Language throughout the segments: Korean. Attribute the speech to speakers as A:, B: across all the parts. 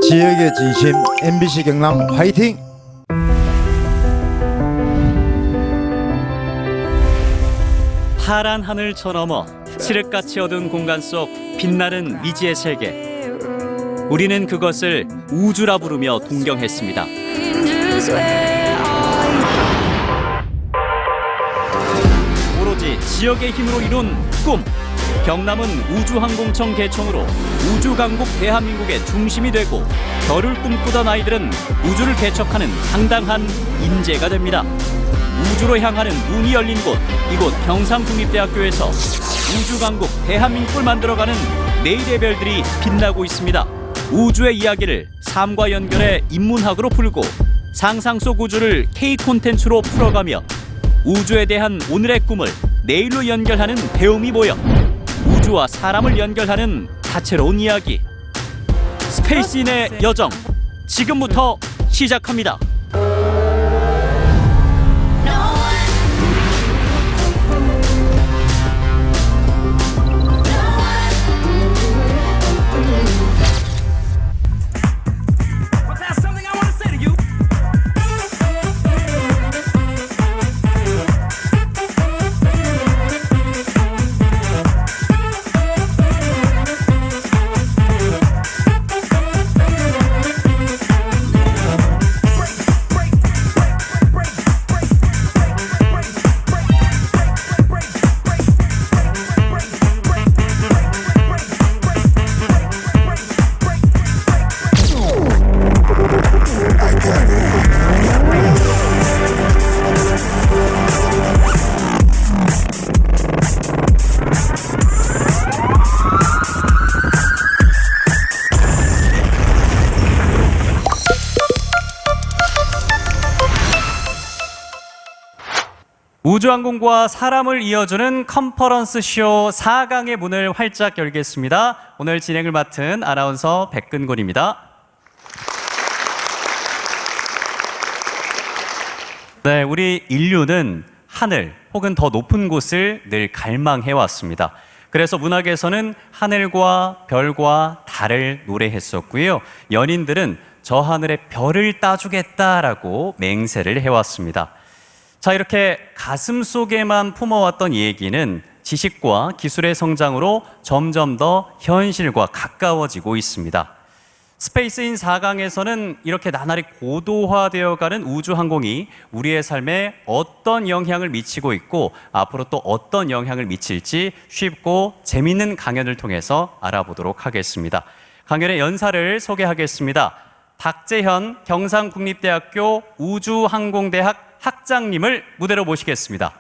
A: 지역의 진심 MBC 경남 화이팅!
B: 파란 하늘 저 너머 칠흑같이 어두운 공간 속 빛나는 미지의 세계. 우리는 그것을 우주라 부르며 동경했습니다. 오로지 지역의 힘으로 이룬 꿈. 경남은 우주항공청 개청으로 우주강국 대한민국의 중심이 되고 별을 꿈꾸던 아이들은 우주를 개척하는 당당한 인재가 됩니다. 우주로 향하는 문이 열린 곳, 이곳 경상국립대학교에서 우주강국 대한민국을 만들어가는 내일의 별들이 빛나고 있습니다. 우주의 이야기를 삶과 연결해 인문학으로 풀고 상상 속 우주를 K 콘텐츠로 풀어가며 우주에 대한 오늘의 꿈을 내일로 연결하는 배움이 모여 우주와 사람을 연결하는 다채로운 이야기. 스페이스인의 여정, 지금부터 시작합니다. 우주항공과 사람을 이어주는 컨퍼런스 쇼 4강의 문을 활짝 열겠습니다. 오늘 진행을 맡은 아나운서 백근곤입니다. 네, 우리 인류는 하늘 혹은 더 높은 곳을 늘 갈망해 왔습니다. 그래서 문학에서는 하늘과 별과 달을 노래했었고요. 연인들은 저 하늘의 별을 따주겠다라고 맹세를 해왔습니다. 자, 이렇게 가슴 속에만 품어왔던 얘기는 지식과 기술의 성장으로 점점 더 현실과 가까워지고 있습니다. 스페이스인 4강에서는 이렇게 나날이 고도화되어가는 우주항공이 우리의 삶에 어떤 영향을 미치고 있고 앞으로 또 어떤 영향을 미칠지 쉽고 재미있는 강연을 통해서 알아보도록 하겠습니다. 강연의 연사를 소개하겠습니다. 박재현 경상국립대학교 우주항공대학 학장님을 무대로 모시겠습니다.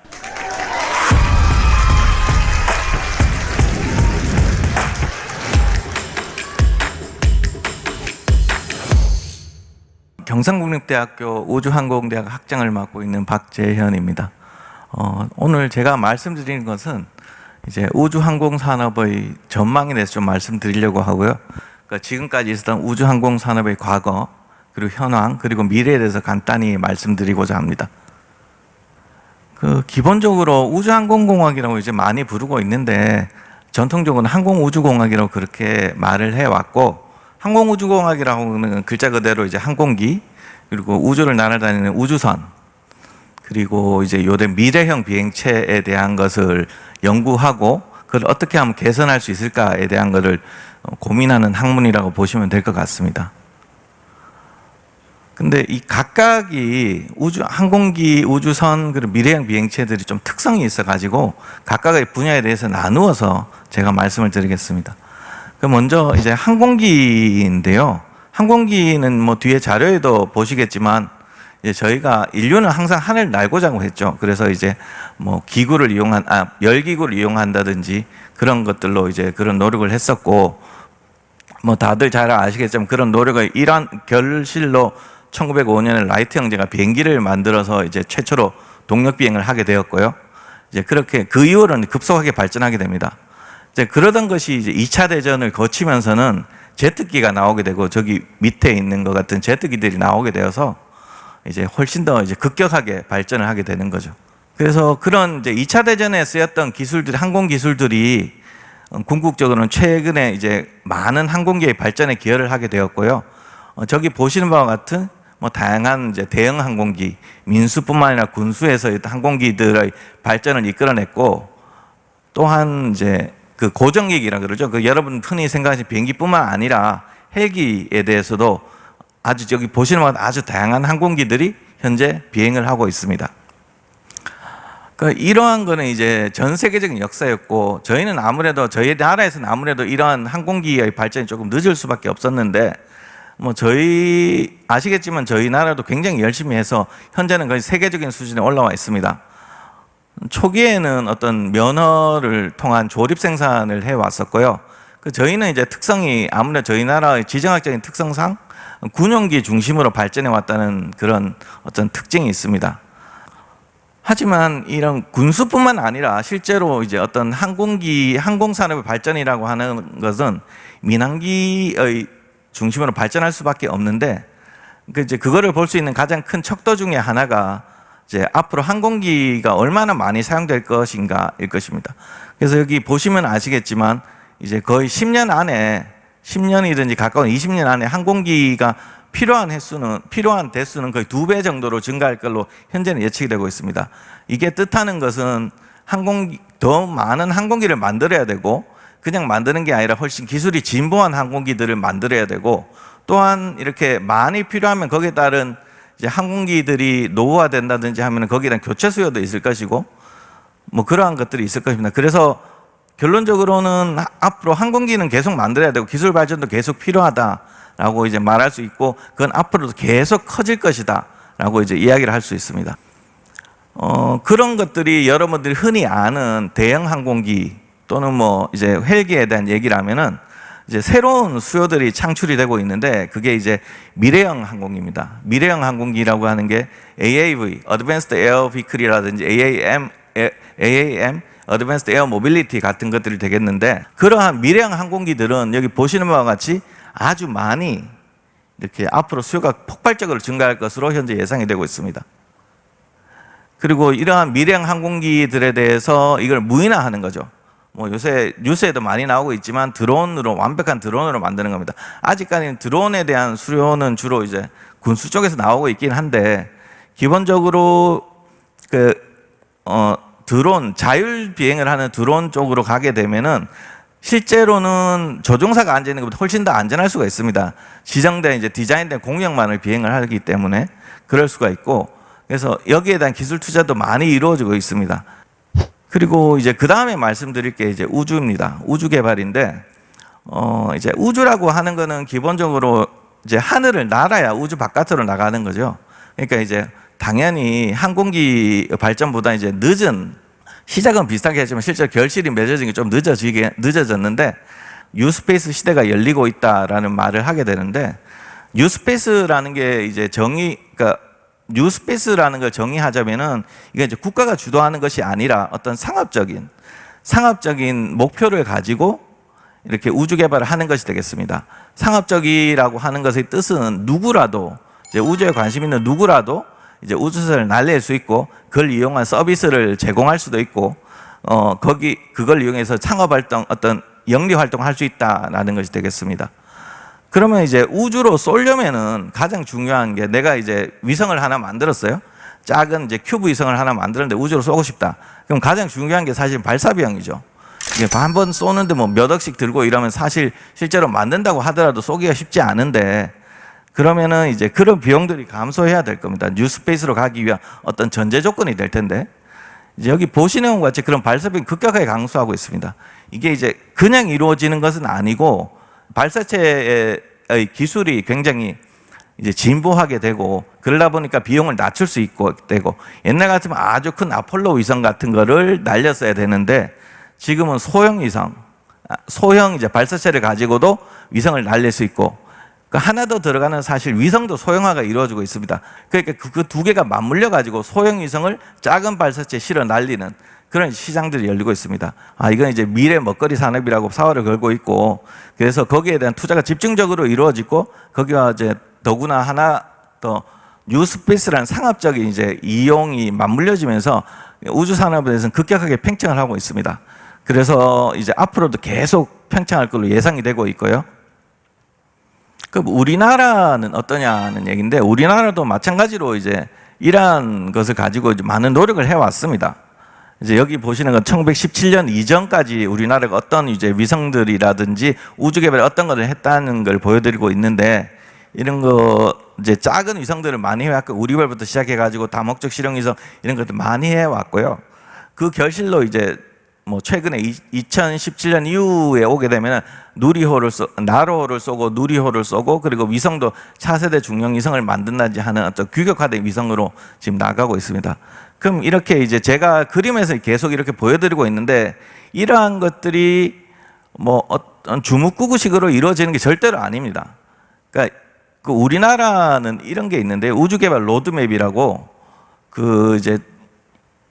C: 경상국립대학교 우주항공대학 학장을 맡고 있는 박재현입니다. 오늘 제가 말씀드리는 것은 이제 우주항공 산업의 전망에 대해서 좀 말씀드리려고 하고요. 그러니까 지금까지 있었던 우주항공 산업의 과거, 그리고 현황, 그리고 미래에 대해서 간단히 말씀드리고자 합니다. 기본적으로 우주항공공학이라고 이제 많이 부르고 있는데 전통적으로는 항공우주공학이라고 그렇게 말을 해왔고, 항공우주공학이라고 하는 글자 그대로 이제 항공기, 그리고 우주를 날아다니는 우주선, 그리고 이제 요즘 미래형 비행체에 대한 것을 연구하고 그걸 어떻게 하면 개선할 수 있을까에 대한 것을 고민하는 학문이라고 보시면 될 것 같습니다. 근데 이 각각이 항공기, 우주선, 그리고 미래형 비행체들이 좀 특성이 있어가지고 각각의 분야에 대해서 나누어서 제가 말씀을 드리겠습니다. 먼저 이제 항공기인데요. 항공기는 뭐 뒤에 자료에도 보시겠지만 이제 저희가 인류는 항상 하늘을 날고자 했죠. 그래서 이제 뭐 열기구를 이용한다든지 그런 것들로 이제 그런 노력을 했었고, 뭐 다들 잘 아시겠지만 그런 노력의 일환 결실로 1905년에 라이트 형제가 비행기를 만들어서 이제 최초로 동력 비행을 하게 되었고요. 이제 그렇게 그 이후로는 급속하게 발전하게 됩니다. 이제 그러던 것이 이제 2차 대전을 거치면서는 제트기가 나오게 되고 저기 밑에 있는 것 같은 제트기들이 나오게 되어서 이제 훨씬 더 이제 급격하게 발전을 하게 되는 거죠. 그래서 그런 이제 2차 대전에 쓰였던 기술들이, 항공 기술들이 궁극적으로는 최근에 이제 많은 항공기의 발전에 기여를 하게 되었고요. 저기 보시는 바와 같은 뭐 다양한 이제 대형 항공기, 민수뿐만 아니라 군수에서 항공기들의 발전을 이끌어냈고, 또한 이제 그 고정기기라 그러죠. 그 여러분 흔히 생각하시는 비행기뿐만 아니라 헬기에 대해서도 아주 저기 보시는 바와 아주 다양한 항공기들이 현재 비행을 하고 있습니다. 그러니까 이러한 거는 이제 전 세계적인 역사였고, 저희는 아무래도 저희 나라에서는 아무래도 이러한 항공기의 발전이 조금 늦을 수밖에 없었는데, 뭐 저희 아시겠지만 저희 나라도 굉장히 열심히 해서 현재는 거의 세계적인 수준에 올라와 있습니다. 초기에는 어떤 면허를 통한 조립 생산을 해 왔었고요. 그 저희는 이제 특성이 아무래도 저희 나라의 지정학적인 특성상 군용기 중심으로 발전해 왔다는 그런 어떤 특징이 있습니다. 하지만 이런 군수뿐만 아니라 실제로 이제 어떤 항공산업의 발전이라고 하는 것은 민항기의 중심으로 발전할 수밖에 없는데, 그거를 볼 수 있는 가장 큰 척도 중에 하나가 이제 앞으로 항공기가 얼마나 많이 사용될 것인가일 것입니다. 그래서 여기 보시면 아시겠지만 이제 거의 10년 안에 10년이든지 가까운 20년 안에 항공기가 필요한 대수는 거의 2배 정도로 증가할 걸로 현재는 예측이 되고 있습니다. 이게 뜻하는 것은 더 많은 항공기를 만들어야 되고, 그냥 만드는 게 아니라 훨씬 기술이 진보한 항공기들을 만들어야 되고, 또한 이렇게 많이 필요하면 거기에 따른 이제 항공기들이 노후화된다든지 하면 거기에 대한 교체 수요도 있을 것이고, 뭐 그러한 것들이 있을 것입니다. 그래서 결론적으로는 앞으로 항공기는 계속 만들어야 되고 기술 발전도 계속 필요하다라고 이제 말할 수 있고, 그건 앞으로도 계속 커질 것이다라고 이제 이야기를 할 수 있습니다. 그런 것들이 여러분들이 흔히 아는 대형 항공기 또는 뭐 이제 헬기에 대한 얘기를 하면은 이제 새로운 수요들이 창출이 되고 있는데, 그게 이제 미래형 항공기입니다. 미래형 항공기라고 하는 게 AAV, Advanced Air Vehicle이라든지 AAM, Advanced Air Mobility 같은 것들이 되겠는데, 그러한 미래형 항공기들은 여기 보시는 바와 같이 아주 많이 이렇게 앞으로 수요가 폭발적으로 증가할 것으로 현재 예상이 되고 있습니다. 그리고 이러한 미래형 항공기들에 대해서 이걸 무인화하는 거죠. 뭐 요새 뉴스에도 많이 나오고 있지만 완벽한 드론으로 만드는 겁니다. 아직까지는 드론에 대한 수요는 주로 이제 군수 쪽에서 나오고 있긴 한데, 기본적으로 드론, 자율 비행을 하는 드론 쪽으로 가게 되면은 실제로는 조종사가 앉아 있는 것보다 훨씬 더 안전할 수가 있습니다. 지정된 이제 디자인된 공역만을 비행을 하기 때문에 그럴 수가 있고, 그래서 여기에 대한 기술 투자도 많이 이루어지고 있습니다. 그리고 이제 그 다음에 말씀드릴 게 이제 우주입니다. 우주 개발인데, 이제 우주라고 하는 거는 기본적으로 이제 하늘을 날아야 우주 바깥으로 나가는 거죠. 그러니까 이제 당연히 항공기 발전보다 이제 늦은, 시작은 비슷하게 했지만 실제로 결실이 맺어진 게 좀 늦어졌는데, 뉴스페이스 시대가 열리고 있다라는 말을 하게 되는데, 뉴스페이스라는 게 이제 그러니까 뉴스페이스라는 걸 정의하자면은 이게 이제 국가가 주도하는 것이 아니라 어떤 상업적인 목표를 가지고 이렇게 우주 개발을 하는 것이 되겠습니다. 상업적이라고 하는 것의 뜻은 누구라도, 이제 우주에 관심 있는 누구라도 이제 우주선을 날릴 수 있고, 그걸 이용한 서비스를 제공할 수도 있고, 그걸 이용해서 창업 활동, 어떤 영리 활동을 할 수 있다라는 것이 되겠습니다. 그러면 이제 우주로 쏘려면은 가장 중요한 게, 내가 이제 위성을 하나 만들었어요. 작은 이제 큐브 위성을 하나 만들었는데 우주로 쏘고 싶다. 그럼 가장 중요한 게 사실 발사 비용이죠. 이게 한 번 쏘는데 뭐 몇 억씩 들고 이러면 사실 실제로 만든다고 하더라도 쏘기가 쉽지 않은데, 그러면은 이제 그런 비용들이 감소해야 될 겁니다. 뉴스페이스로 가기 위한 어떤 전제 조건이 될 텐데, 이제 여기 보시는 것 같이 그런 발사 비용 급격하게 감소하고 있습니다. 이게 이제 그냥 이루어지는 것은 아니고, 발사체의 기술이 굉장히 이제 진보하게 되고, 그러다 보니까 비용을 낮출 수 있고 되고, 옛날 같으면 아주 큰 아폴로 위성 같은 거를 날렸어야 되는데, 지금은 소형 이제 발사체를 가지고도 위성을 날릴 수 있고, 하나 더 들어가는 사실 위성도 소형화가 이루어지고 있습니다. 그러니까 그 두 개가 맞물려 가지고 소형 위성을 작은 발사체에 실어 날리는 그런 시장들이 열리고 있습니다. 이건 이제 미래 먹거리 산업이라고 사활을 걸고 있고, 그래서 거기에 대한 투자가 집중적으로 이루어지고, 거기와 이제 더구나 하나 더 뉴스페이스라는 상업적인 이제 이용이 맞물려지면서 우주 산업에 대해서는 급격하게 팽창을 하고 있습니다. 그래서 이제 앞으로도 계속 팽창할 걸로 예상이 되고 있고요. 그럼 우리나라는 어떠냐는 얘기인데, 우리나라도 마찬가지로 이제 이러한 것을 가지고 이제 많은 노력을 해왔습니다. 이제 여기 보시는 건 1917년 이전까지 우리나라가 어떤 이제 위성들이라든지 우주 개발에 어떤 것을 했다는 걸 보여드리고 있는데, 이런 거 이제 작은 위성들을 많이 해왔고, 우리별부터 시작해가지고 다목적 실용 위성 이런 것들 많이 해왔고요. 그 결실로 이제 뭐 최근에 2017년 이후에 오게 되면 나로호를 쏘고 누리호를 쏘고, 그리고 위성도 차세대 중형 위성을 만든다지 하는 어떤 규격화된 위성으로 지금 나가고 있습니다. 그럼 이렇게 이제 제가 그림에서 계속 이렇게 보여드리고 있는데, 이러한 것들이 뭐 어떤 주묵구구식으로 이루어지는 게 절대로 아닙니다. 그러니까 그 우리나라는 이런 게 있는데, 우주개발 로드맵이라고 그 이제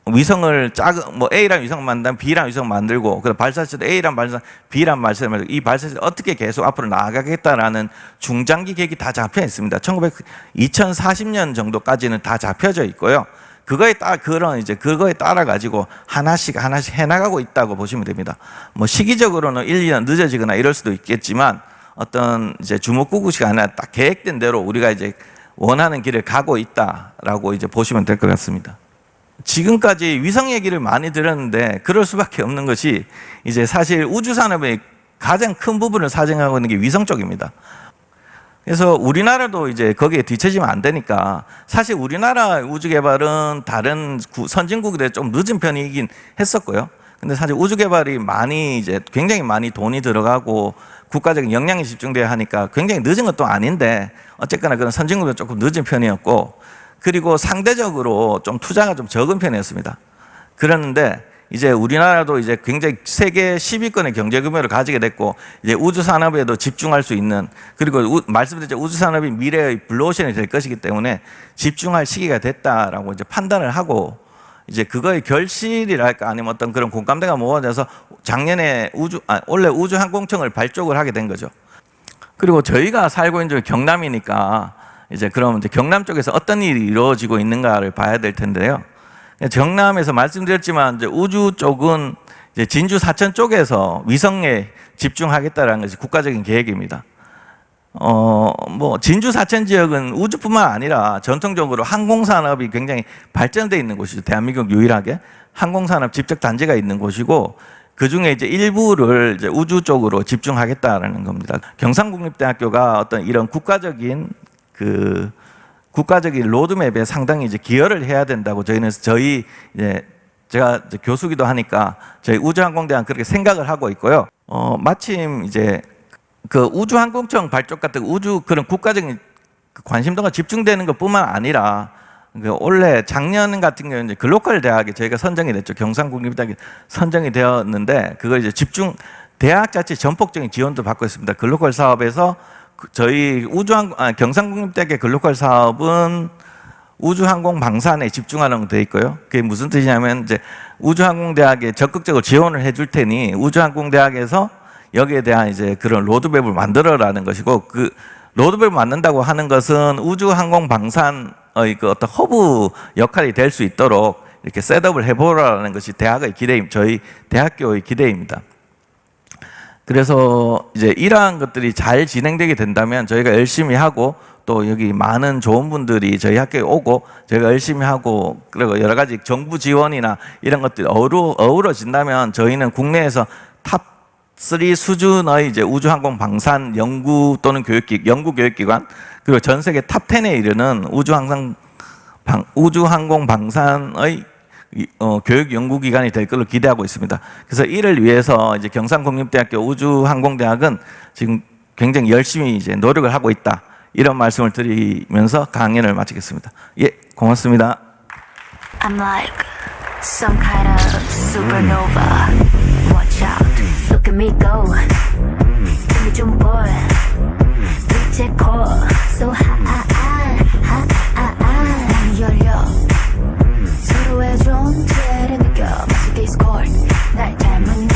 C: 위성을 작은 뭐 A란 위성 만들면 B란 위성 만들고, 그래서 발사체도 A란 발사, B란 발사를 만들고, 이 발사체를 어떻게 계속 앞으로 나아가겠다라는 중장기 계획이 다 잡혀 있습니다. 2040년 정도까지는 다 잡혀져 있고요. 그거에 따라 가지고 하나씩 해나가고 있다고 보시면 됩니다. 뭐 시기적으로는 1, 2년 늦어지거나 이럴 수도 있겠지만, 어떤 이제 주먹구구식 아니라 딱 계획된 대로 우리가 이제 원하는 길을 가고 있다라고 이제 보시면 될 것 같습니다. 지금까지 위성 얘기를 많이 들었는데, 그럴 수밖에 없는 것이 이제 사실 우주 산업의 가장 큰 부분을 사정하고 있는 게 위성 쪽입니다. 그래서 우리나라도 이제 거기에 뒤처지면 안 되니까, 사실 우리나라 우주 개발은 다른 선진국에 좀 늦은 편이긴 했었고요. 근데 사실 우주 개발이 굉장히 많이 돈이 들어가고 국가적인 역량이 집중돼야 하니까 굉장히 늦은 것도 아닌데, 어쨌거나 그런 선진국은 조금 늦은 편이었고, 그리고 상대적으로 좀 투자가 좀 적은 편이었습니다. 그랬는데 이제 우리나라도 이제 굉장히 세계 10위권의 경제 규모를 가지게 됐고, 이제 우주 산업에도 집중할 수 있는, 그리고 말씀드렸죠, 우주 산업이 미래의 블루오션이 될 것이기 때문에 집중할 시기가 됐다라고 이제 판단을 하고, 이제 그거의 결실이랄까 아니면 어떤 그런 공감대가 모아져서 작년에 원래 우주항공청을 발족을 하게 된 거죠. 그리고 저희가 살고 있는 쪽이 경남이니까, 이제 그럼 이제 경남 쪽에서 어떤 일이 이루어지고 있는가를 봐야 될 텐데요. 경남에서 말씀드렸지만, 이제 우주 쪽은 이제 진주 사천 쪽에서 위성에 집중하겠다라는 것이 국가적인 계획입니다. 뭐 진주 사천 지역은 우주뿐만 아니라 전통적으로 항공산업이 굉장히 발전되어 있는 곳이죠. 대한민국 유일하게 항공산업 집적 단지가 있는 곳이고, 그 중에 이제 일부를 이제 우주 쪽으로 집중하겠다라는 겁니다. 경상국립대학교가 어떤 이런 국가적인 로드맵에 상당히 이제 기여를 해야 된다고 제가 이제 교수기도 하니까 저희 우주항공대학 그렇게 생각을 하고 있고요. 마침 이제 그 우주항공청 발족 같은 그런 국가적인 관심도가 집중되는 것뿐만 아니라, 원래 작년 같은 경우는 이제 글로컬 대학에 저희가 선정이 됐죠. 경상국립대학에 선정이 되었는데, 그걸 이제 대학 자체 전폭적인 지원도 받고 있습니다. 글로컬 사업에서 저희 경상국립대학의 글로컬 사업은 우주항공 방산에 집중하는 거 되어 있고요. 그게 무슨 뜻이냐면, 이제 우주항공대학에 적극적으로 지원을 해줄 테니 우주항공대학에서 여기에 대한 이제 그런 로드맵을 만들어라는 것이고, 그 로드맵을 만든다고 하는 것은 우주항공 방산의 그 어떤 허브 역할이 될 수 있도록 이렇게 셋업을 해보라는 것이 대학의 기대임, 저희 대학교의 기대입니다. 그래서 이제 이러한 것들이 잘 진행되게 된다면 저희가 열심히 하고, 또 여기 많은 좋은 분들이 저희 학교에 오고 저희가 열심히 하고, 그리고 여러 가지 정부 지원이나 이런 것들이 어우러진다면 저희는 국내에서 탑3 수준의 이제 우주항공 방산 연구 또는 연구 교육기관, 그리고 전 세계 탑10에 이르는 우주항공 방산의 교육 연구기관이 될 걸로 기대하고 있습니다. 그래서 이를 위해서 이제 경상국립대학교 우주항공대학은 지금 굉장히 열심히 이제 노력을 하고 있다, 이런 말씀을 드리면서 강연을 마치겠습니다. 예, 고맙습니다.
D: I'm like some kind of supernova. Watch out, look at me go. 힘이 좀 boy. 빛의 core, so high. 문이 열려. 서로의 존재를 느껴. 마치 디스코드. 날 닮은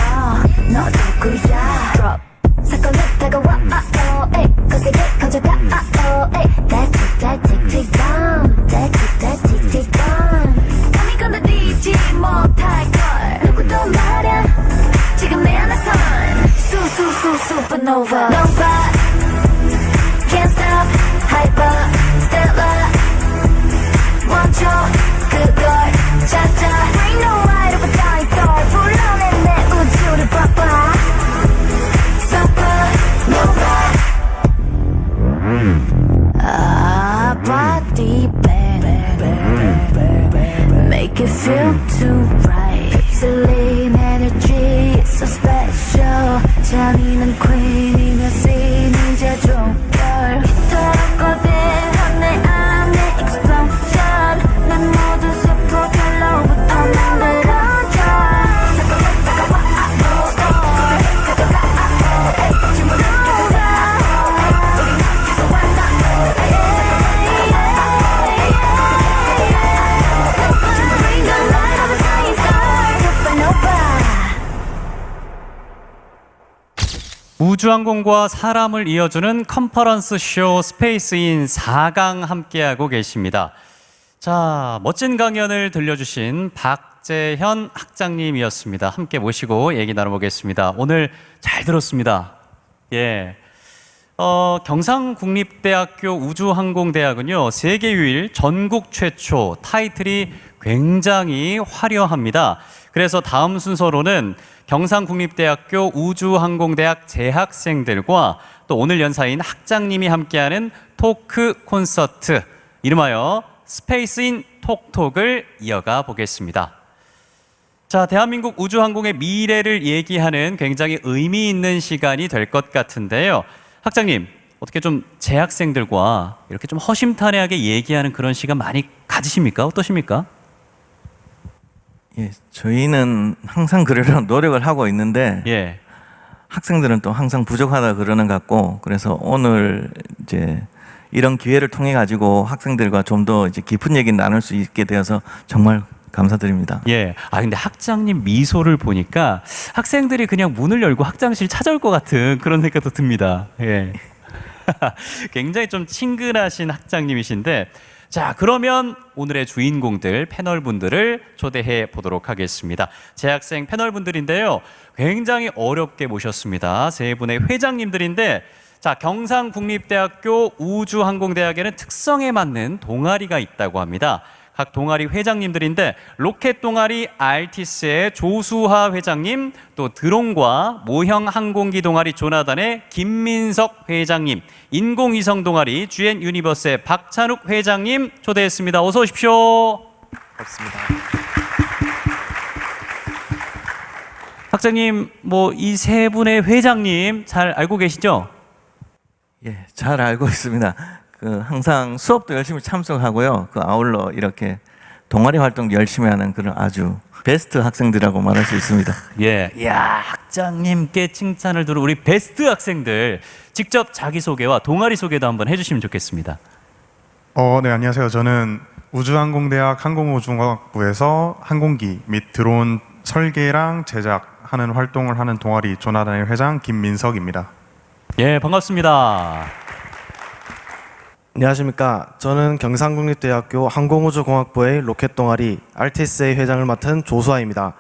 D: 너 누구야? Drop. 사건이 다가와. 거세게 커져가. 감히 건너뛰지 못할걸. 누구도 말야 지금 내 안에선 supernova. Nova.
B: 우주항공과 사람을 이어주는 컨퍼런스 쇼 스페이스인 4강 함께하고 계십니다. 자, 멋진 강연을 들려주신 박재현 학장님이었습니다. 함께 모시고 얘기 나눠보겠습니다. 오늘 잘 들었습니다. 예. 경상국립대학교 우주항공대학은요, 세계 유일 전국 최초, 타이틀이 굉장히 화려합니다. 그래서 다음 순서로는 경상국립대학교 우주항공대학 재학생들과 또 오늘 연사인 학장님이 함께하는 토크 콘서트, 이름하여 스페이스인 톡톡을 이어가 보겠습니다. 자, 대한민국 우주항공의 미래를 얘기하는 굉장히 의미 있는 시간이 될 것 같은데요. 학장님, 어떻게 좀 재학생들과 이렇게 좀 허심탄회하게 얘기하는 그런 시간 많이 가지십니까? 어떠십니까?
C: 예, 저희는 항상 그러려고 노력을 하고 있는데
B: 예.
C: 학생들은 또 항상 부족하다 그러는 것 같고, 그래서 오늘 이제 이런 기회를 통해 가지고 학생들과 좀 더 이제 깊은 얘기 나눌 수 있게 되어서 정말 감사드립니다.
B: 예. 근데 학장님 미소를 보니까 학생들이 그냥 문을 열고 학장실 찾아올 것 같은 그런 생각도 듭니다. 예. 굉장히 좀 친근하신 학장님이신데, 자, 그러면 오늘의 주인공들 패널분들을 초대해 보도록 하겠습니다. 재학생 패널분들인데요, 굉장히 어렵게 모셨습니다. 세 분의 회장님들인데, 자, 경상국립대학교 우주항공대학에는 특성에 맞는 동아리가 있다고 합니다. 각 동아리 회장님들인데, 로켓 동아리 알티스의 조수하 회장님, 또 드론과 모형 항공기 동아리 조나단의 김민석 회장님, 인공위성 동아리 GN 유니버스의 박찬욱 회장님 초대했습니다. 어서 오십시오.
E: 반갑습니다.
B: 학장님, 이 세 분의 회장님 잘 알고 계시죠?
C: 예, 잘 알고 있습니다. 항상 수업도 열심히 참석하고요. 아울러 이렇게 동아리 활동도 열심히 하는 그런 아주 베스트 학생들이라고 말할 수 있습니다.
B: 예, 이야, 학장님께 칭찬을 들은 우리 베스트 학생들 직접 자기소개와 동아리 소개도 한번 해주시면 좋겠습니다.
E: 네, 안녕하세요. 저는 우주항공대학 항공우주공학부에서 항공기 및 드론 설계랑 제작하는 활동을 하는 동아리 조나단의 회장 김민석입니다.
B: 예, 반갑습니다.
F: 안녕하십니까. 저는 경상국립대학교 항공우주공학부의 로켓 동아리 RTSA 회장을 맡은 조수아입니다.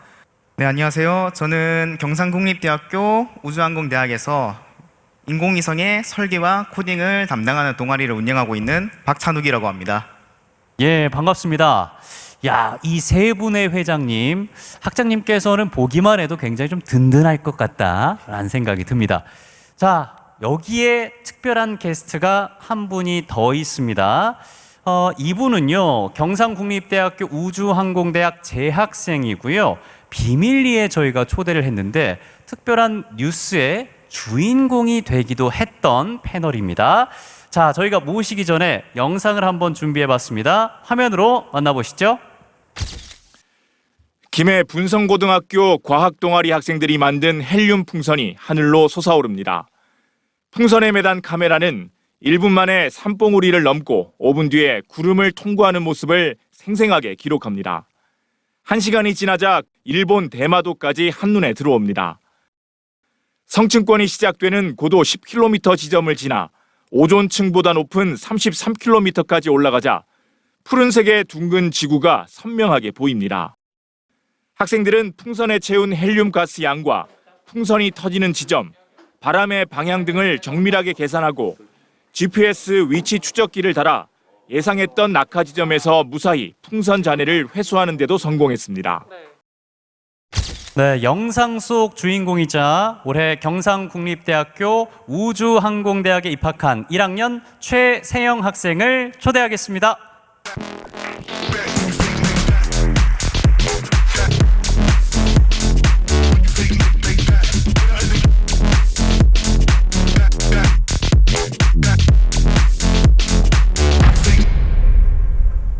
G: 네, 안녕하세요. 저는 경상국립대학교 우주항공대학에서 인공위성의 설계와 코딩을 담당하는 동아리를 운영하고 있는 박찬욱이라고 합니다.
B: 예, 반갑습니다. 야, 이 세 분의 회장님, 학장님께서는 보기만 해도 굉장히 좀 든든할 것 같다라는 생각이 듭니다. 자, 여기에 특별한 게스트가 한 분이 더 있습니다. 이분은요, 경상국립대학교 우주항공대학 재학생이고요. 비밀리에 저희가 초대를 했는데 특별한 뉴스의 주인공이 되기도 했던 패널입니다. 자, 저희가 모시기 전에 영상을 한번 준비해봤습니다. 화면으로 만나보시죠.
H: 김해 분성고등학교 과학동아리 학생들이 만든 헬륨 풍선이 하늘로 솟아오릅니다. 풍선에 매단 카메라는 1분 만에 산봉우리를 넘고 5분 뒤에 구름을 통과하는 모습을 생생하게 기록합니다. 1시간이 지나자 일본 대마도까지 한눈에 들어옵니다. 성층권이 시작되는 고도 10km 지점을 지나 오존층보다 높은 33km까지 올라가자 푸른색의 둥근 지구가 선명하게 보입니다. 학생들은 풍선에 채운 헬륨 가스 양과 풍선이 터지는 지점, 바람의 방향 등을 정밀하게 계산하고 GPS 위치 추적기를 달아 예상했던 낙하 지점에서 무사히 풍선 잔해를 회수하는 데도 성공했습니다.
B: 네, 영상 속 주인공이자 올해 경상국립대학교 우주항공대학에 입학한 1학년 최세영 학생을 초대하겠습니다.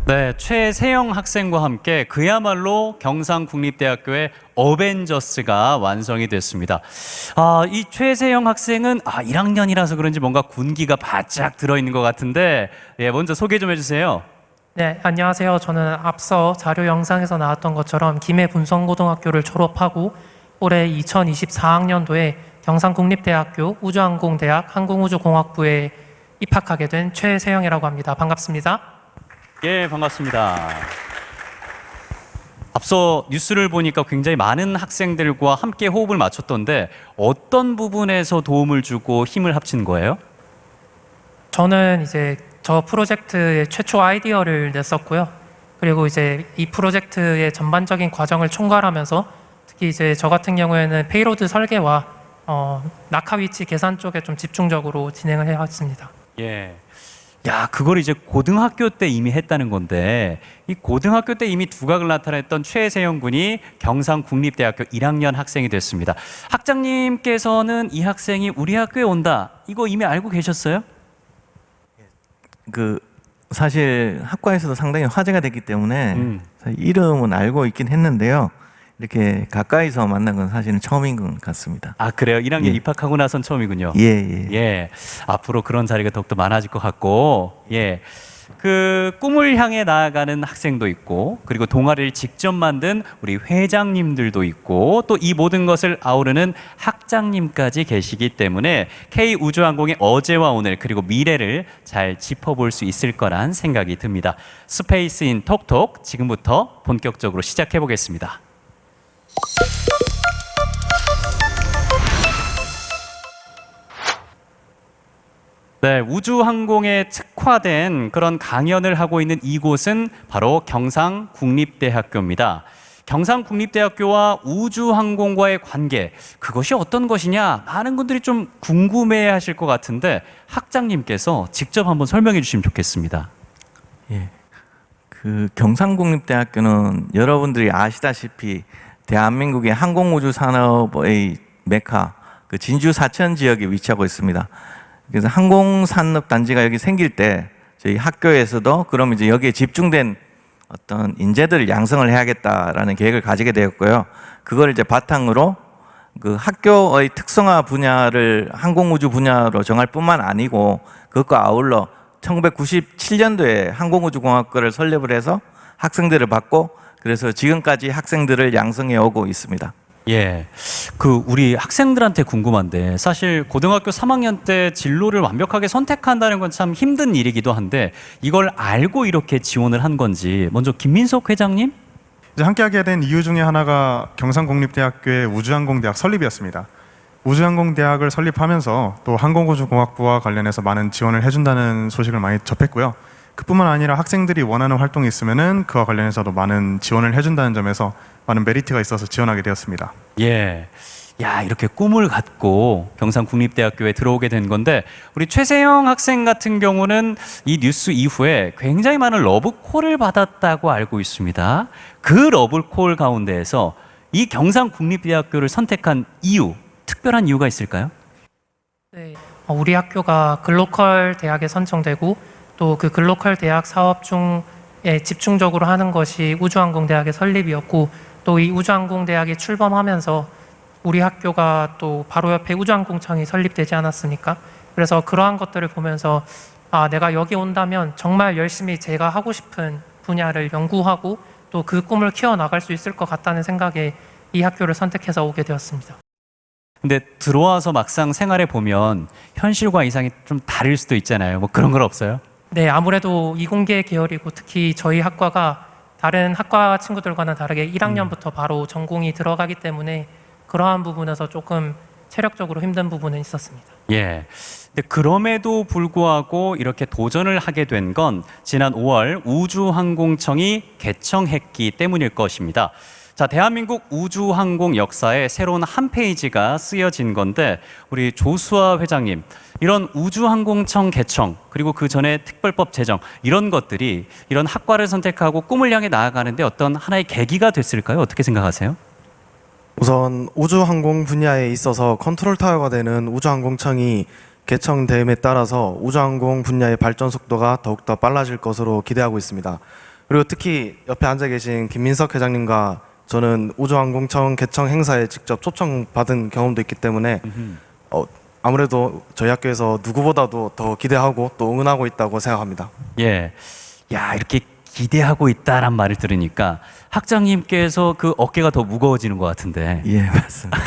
B: 네, 최세영 학생과 함께 그야말로 경상국립대학교의 어벤져스가 완성이 됐습니다. 이 최세영 학생은 1학년이라서 그런지 뭔가 군기가 바짝 들어있는 것 같은데, 먼저 소개 좀 해주세요.
I: 네, 안녕하세요. 저는 앞서 자료 영상에서 나왔던 것처럼 김해 분성고등학교를 졸업하고 올해 2024학년도에 경상국립대학교 우주항공대학 항공우주공학부에 입학하게 된 최세영이라고 합니다. 반갑습니다.
B: 예, 반갑습니다. 앞서 뉴스를 보니까 굉장히 많은 학생들과 함께 호흡을 맞췄던데 어떤 부분에서 도움을 주고 힘을 합친 거예요?
I: 저는 이제 저 프로젝트의 최초 아이디어를 냈었고요. 그리고 이제 이 프로젝트의 전반적인 과정을 총괄하면서 특히 이제 저 같은 경우에는 페이로드 설계와 낙하 위치 계산 쪽에 좀 집중적으로 진행을 해왔습니다.
B: 예. 야, 그걸 이제 고등학교 때 이미 했다는 건데 이 고등학교 때 이미 두각을 나타냈던 최세영 군이 경상국립대학교 1학년 학생이 됐습니다. 학장님께서는 이 학생이 우리 학교에 온다 이거 이미 알고 계셨어요?
C: 그 사실 학과에서도 상당히 화제가 됐기 때문에 사실 이름은 알고 있긴 했는데요. 이렇게 가까이서 만난 건 사실은 처음인 것 같습니다.
B: 아, 그래요? 1학년
C: 예.
B: 입학하고 나선 처음이군요.
C: 예.
B: 예. 앞으로 그런 자리가 더욱더 많아질 것 같고, 예. 그 꿈을 향해 나아가는 학생도 있고, 그리고 동아리를 직접 만든 우리 회장님들도 있고, 또 이 모든 것을 아우르는 학장님까지 계시기 때문에 K우주항공의 어제와 오늘 그리고 미래를 잘 짚어볼 수 있을 거란 생각이 듭니다. 스페이스인 톡톡 지금부터 본격적으로 시작해 보겠습니다. 네, 우주항공에 특화된 그런 강연을 하고 있는 이곳은 바로 경상국립대학교입니다. 경상국립대학교와 우주항공과의 관계, 그것이 어떤 것이냐 많은 분들이 좀 궁금해 하실 것 같은데 학장님께서 직접 한번 설명해 주시면 좋겠습니다.
C: 예. 그 경상국립대학교는 여러분들이 아시다시피 대한민국의 항공우주 산업의 메카, 그 진주 사천 지역에 위치하고 있습니다. 그래서 항공산업 단지가 여기 생길 때 저희 학교에서도 그럼 이제 여기에 집중된 어떤 인재들을 양성을 해야겠다라는 계획을 가지게 되었고요. 그걸 이제 바탕으로 그 학교의 특성화 분야를 항공우주 분야로 정할 뿐만 아니고 그것과 아울러 1997년도에 항공우주공학과를 설립을 해서 학생들을 받고 그래서 지금까지 학생들을 양성해 오고 있습니다.
B: 예, 그 우리 학생들한테 궁금한데 사실 고등학교 3학년 때 진로를 완벽하게 선택한다는 건 참 힘든 일이기도 한데 이걸 알고 이렇게 지원을 한 건지 먼저 김민석 회장님?
E: 이제 함께하게 된 이유 중에 하나가 경상국립대학교의 우주항공대학 설립이었습니다. 우주항공대학을 설립하면서 또 항공우주공학부와 관련해서 많은 지원을 해준다는 소식을 많이 접했고요. 그뿐만 아니라 학생들이 원하는 활동이 있으면은 그와 관련해서도 많은 지원을 해준다는 점에서 많은 메리트가 있어서 지원하게 되었습니다.
B: 예. 야, 이렇게 꿈을 갖고 경상국립대학교에 들어오게 된 건데 우리 최세영 학생 같은 경우는 이 뉴스 이후에 굉장히 많은 러브콜을 받았다고 알고 있습니다. 그 러브콜 가운데에서 이 경상국립대학교를 선택한 이유, 특별한 이유가 있을까요?
I: 네, 우리 학교가 글로컬 대학에 선정되고 또 그 글로컬 대학 사업 중에 집중적으로 하는 것이 우주항공대학의 설립이었고 또 이 우주항공대학이 출범하면서 우리 학교가 또 바로 옆에 우주항공청이 설립되지 않았습니까? 그래서 그러한 것들을 보면서 아, 내가 여기 온다면 정말 열심히 제가 하고 싶은 분야를 연구하고 또 그 꿈을 키워나갈 수 있을 것 같다는 생각에 이 학교를 선택해서 오게 되었습니다.
B: 근데 들어와서 막상 생활해 보면 현실과 이상이 좀 다를 수도 있잖아요. 뭐 그런 건 없어요?
I: 네, 아무래도 이공계 계열이고 특히 저희 학과가 다른 학과 친구들과는 다르게 1학년부터 바로 전공이 들어가기 때문에 그러한 부분에서 조금 체력적으로 힘든 부분은 있었습니다.
B: 예. 근데 그럼에도 불구하고 이렇게 도전을 하게 된 건 지난 5월 우주항공청이 개청했기 때문일 것입니다. 자, 대한민국 우주항공 역사에 새로운 한 페이지가 쓰여진 건데 우리 조수아 회장님, 이런 우주항공청 개청 그리고 그 전에 특별법 제정 이런 것들이 이런 학과를 선택하고 꿈을 향해 나아가는데 어떤 하나의 계기가 됐을까요? 어떻게 생각하세요?
F: 우선 우주항공 분야에 있어서 컨트롤 타워가 되는 우주항공청이 개청됨에 따라서 우주항공 분야의 발전 속도가 더욱더 빨라질 것으로 기대하고 있습니다. 그리고 특히 옆에 앉아 계신 김민석 회장님과 저는 우주항공청 개청 행사에 직접 초청받은 경험도 있기 때문에 아무래도 저희 학교에서 누구보다도 더 기대하고 또 응원하고 있다고 생각합니다.
B: 예. 야, 이렇게 기대하고 있다란 말을 들으니까 학장님께서 그 어깨가 더 무거워지는 것 같은데.
C: 예, 맞습니다.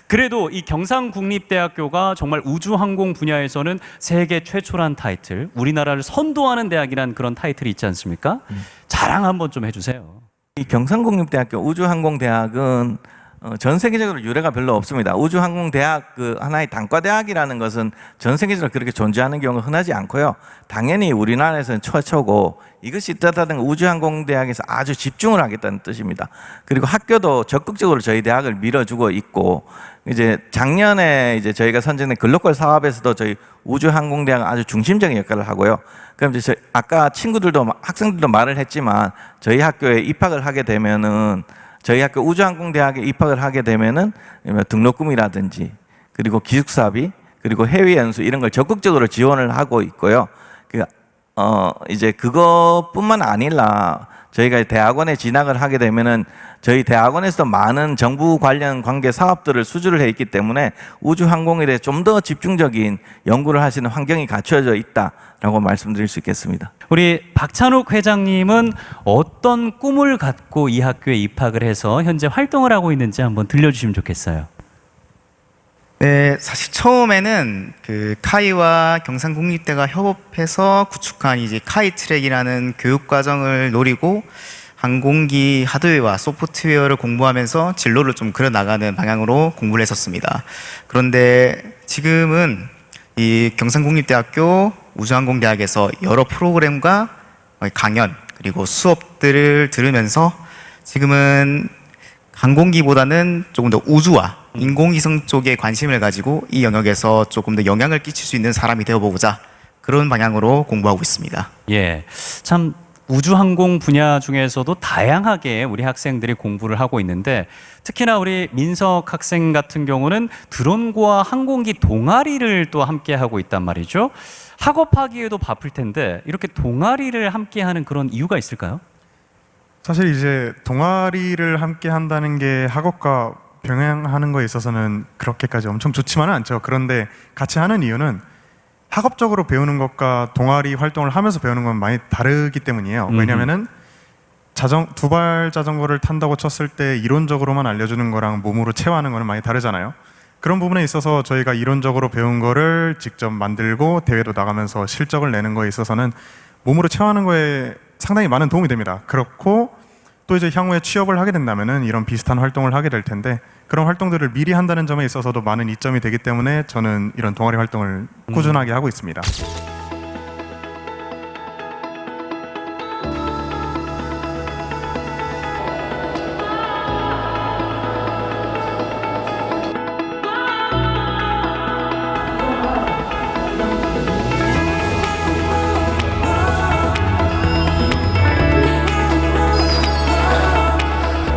B: 그래도 이 경상국립대학교가 정말 우주항공 분야에서는 세계 최초란 타이틀, 우리나라를 선도하는 대학이란 그런 타이틀이 있지 않습니까? 자랑 한번 좀 해주세요.
C: 이 경상국립대학교 우주항공대학은 전 세계적으로 유래가 별로 없습니다. 우주항공대학 그 하나의 단과대학이라는 것은 전 세계적으로 그렇게 존재하는 경우가 흔하지 않고요. 당연히 우리나라에서는 최초고 이것이 뜻하는 우주항공대학에서 아주 집중을 하겠다는 뜻입니다. 그리고 학교도 적극적으로 저희 대학을 밀어주고 있고 이제 작년에 이제 저희가 선정된 글로컬 사업에서도 저희 우주항공대학은 아주 중심적인 역할을 하고요. 그럼 이제 아까 학생들도 말을 했지만 저희 학교에 입학을 하게 되면은 저희 학교 우주항공대학에 입학을 하게 되면은 등록금이라든지 그리고 기숙사비 그리고 해외 연수 이런 걸 적극적으로 지원을 하고 있고요. 이제 그것뿐만 아니라 저희가 대학원에 진학을 하게 되면은 저희 대학원에서 많은 정부 관련 관계 사업들을 수주를 해 있기 때문에 우주항공에 대해 좀 더 집중적인 연구를 하시는 환경이 갖춰져 있다라고 말씀드릴 수 있겠습니다.
B: 우리 박찬욱 회장님은 어떤 꿈을 갖고 이 학교에 입학을 해서 현재 활동을 하고 있는지 한번 들려주시면 좋겠어요.
G: 네, 사실 처음에는 그 카이와 경상국립대가 협업해서 구축한 이제 카이 트랙이라는 교육 과정을 노리고 항공기 하드웨어와 소프트웨어를 공부하면서 진로를 좀 그려 나가는 방향으로 공부를 했었습니다. 그런데 지금은 이 경상국립대학교 우주항공대학에서 여러 프로그램과 강연 그리고 수업들을 들으면서 지금은 항공기보다는 조금 더 우주와 인공위성 쪽에 관심을 가지고 이 영역에서 조금 더 영향을 끼칠 수 있는 사람이 되어보고자 그런 방향으로 공부하고 있습니다.
B: 예, 참 우주항공 분야 중에서도 다양하게 우리 학생들이 공부를 하고 있는데 특히나 우리 민석 학생 같은 경우는 드론과 항공기 동아리를 또 함께 하고 있단 말이죠. 학업하기에도 바쁠 텐데 이렇게 동아리를 함께 하는 그런 이유가 있을까요?
E: 사실 이제 동아리를 함께 한다는 게 학업과 병행하는 거에 있어서는 그렇게까지 엄청 좋지만은 않죠. 그런데 같이 하는 이유는 학업적으로 배우는 것과 동아리 활동을 하면서 배우는 건 많이 다르기 때문이에요. 왜냐면은 두발 자전거를 탄다고 쳤을 때 이론적으로만 알려주는 거랑 몸으로 체화하는 거는 많이 다르잖아요. 그런 부분에 있어서 저희가 이론적으로 배운 거를 직접 만들고 대회도 나가면서 실적을 내는 거에 있어서는 몸으로 체화하는 거에 상당히 많은 도움이 됩니다. 그렇고 또 이제 향후에 취업을 하게 된다면은 이런 비슷한 활동을 하게 될 텐데 그런 활동들을 미리 한다는 점에 있어서도 많은 이점이 되기 때문에 저는 이런 동아리 활동을 꾸준하게 하고 있습니다.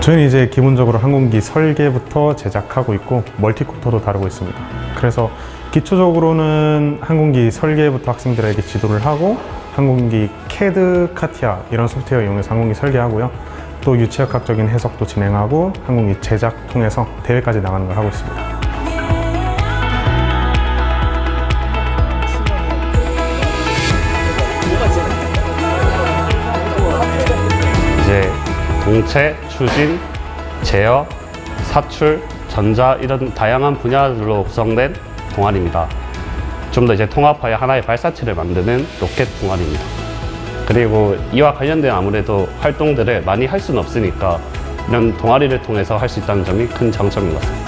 E: 저희는 이제 기본적으로 항공기 설계부터 제작하고 있고 멀티콥터도 다루고 있습니다. 그래서 기초적으로는 항공기 설계부터 학생들에게 지도를 하고 항공기 캐드, 카티아 이런 소프트웨어 이용해서 항공기 설계하고요. 또 유치역학적인 해석도 진행하고 항공기 제작 통해서 대회까지 나가는 걸 하고 있습니다.
J: 이제 동체, 추진, 제어, 사출, 전자 이런 다양한 분야들로 구성된 동아리입니다. 좀 더 이제 통합하여 하나의 발사체를 만드는 로켓 동아리입니다. 그리고 이와 관련된 아무래도 활동들을 많이 할 수는 없으니까 이런 동아리를 통해서 할 수 있다는 점이 큰 장점인 것 같습니다.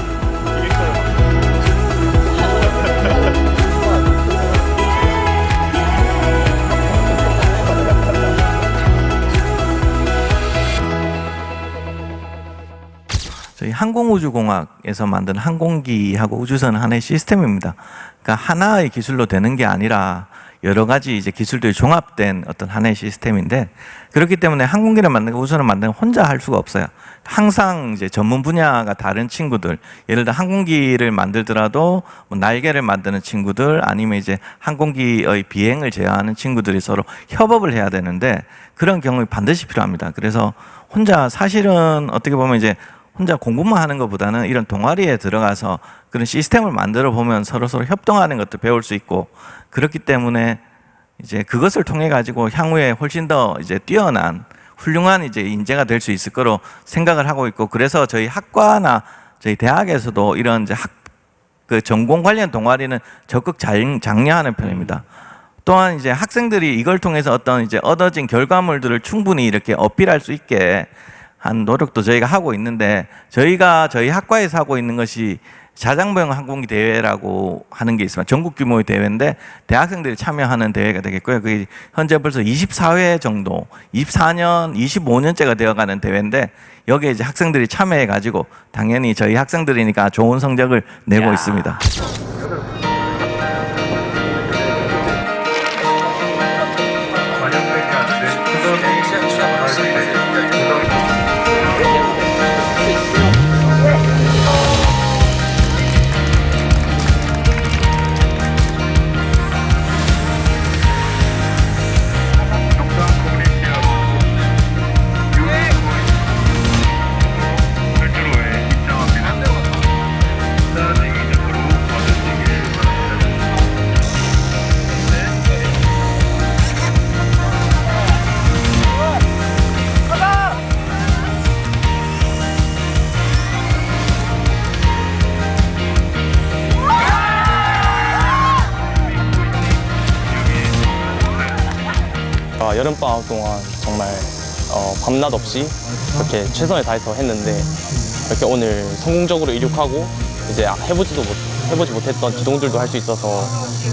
C: 저희 항공우주공학에서 만든 항공기하고 우주선은 하나의 시스템입니다. 그러니까 하나의 기술로 되는 게 아니라 여러 가지 이제 기술들이 종합된 어떤 하나의 시스템인데 그렇기 때문에 항공기를 만들고 우주선을 만드는 혼자 할 수가 없어요. 항상 이제 전문 분야가 다른 친구들, 예를 들어 항공기를 만들더라도 뭐 날개를 만드는 친구들 아니면 이제 항공기의 비행을 제어하는 친구들이 서로 협업을 해야 되는데 그런 경우가 반드시 필요합니다. 그래서 혼자 사실은 어떻게 보면 이제 혼자 공부만 하는 것보다는 이런 동아리에 들어가서 그런 시스템을 만들어 보면 서로 협동하는 것도 배울 수 있고 그렇기 때문에 이제 그것을 통해 가지고 향후에 훨씬 더 이제 뛰어난 훌륭한 이제 인재가 될 수 있을 거로 생각을 하고 있고, 그래서 저희 학과나 저희 대학에서도 이런 이제 그 전공 관련 동아리는 적극 장려하는 편입니다. 또한 이제 학생들이 이걸 통해서 어떤 이제 얻어진 결과물들을 충분히 이렇게 어필할 수 있게 한 노력도 저희가 하고 있는데, 저희가 저희 학과에서 하고 있는 것이 자장모형 항공기 대회라고 하는 게 있습니다. 전국 규모의 대회인데 대학생들이 참여하는 대회가 되겠고요. 그게 현재 벌써 24회 정도, 24년, 25년째가 되어가는 대회인데, 여기에 이제 학생들이 참여해가지고 당연히 저희 학생들이니까 좋은 성적을 내고 있습니다.
K: 여름방학 동안 정말 밤낮 없이 이렇게 최선을 다해서 했는데, 이렇게 오늘 성공적으로 이륙하고 이제 해보지 못했던 기동들도 할 수 있어서